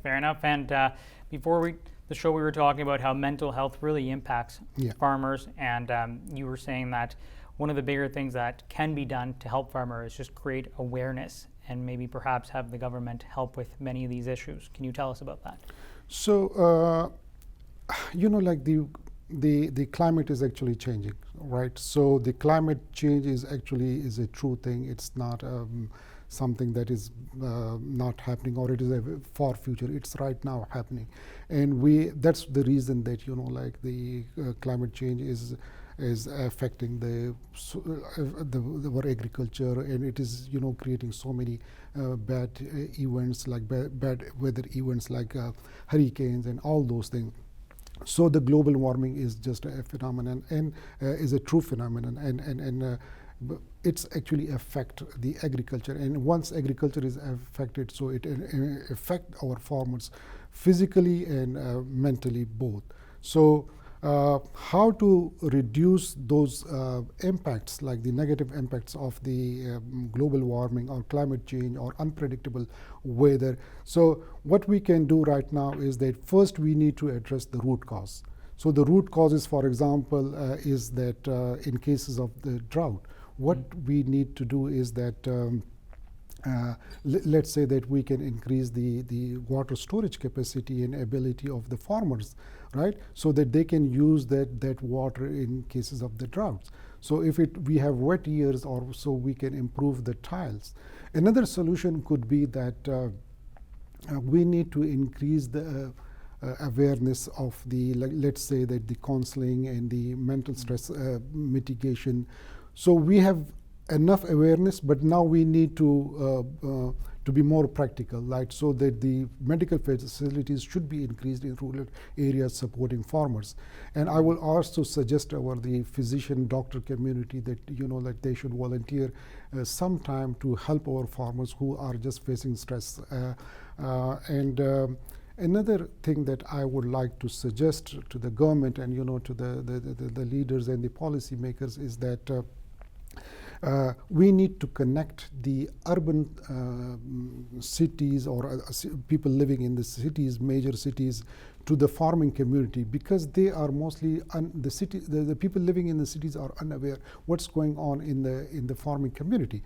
fair enough. And before the show, we were talking about how mental health really impacts farmers, and you were saying that one of the bigger things that can be done to help farmers is just create awareness and maybe perhaps have the government help with many of these issues. Can you tell us about that? So, like the climate is actually changing, right? So the climate change is a true thing. It's not something that is not happening, or it is a far future. It's right now happening, and that's the reason that the climate change is affecting our agriculture, and it is creating so many bad events, like bad weather events, like hurricanes and all those things. So the global warming is just a phenomenon, and is a true phenomenon, and it's actually affect the agriculture. And once agriculture is affected, so it affect our farmers physically and mentally both. So how to reduce those impacts, like the negative impacts of the global warming or climate change or unpredictable weather? So what we can do right now is that first we need to address the root cause. So the root causes, for example, is that in cases of the drought, what we need to do is that let's say that we can increase the water storage capacity and ability of the farmers, right? So that they can use that water in cases of the droughts. So if we have wet years, or so we can improve the tiles. Another solution could be that we need to increase the awareness of let's say that the counseling and the mental stress mitigation. So we have enough awareness, but now we need to be more practical, right? So that the medical facilities should be increased in rural areas supporting farmers. And I will also suggest the physician doctor community that like they should volunteer some time to help our farmers who are just facing stress. Another thing that I would like to suggest to the government and to the leaders and the policy makers is that we need to connect the urban cities, or people living in the cities, major cities, to the farming community, because they are mostly the people living in the cities are unaware what's going on in the farming community.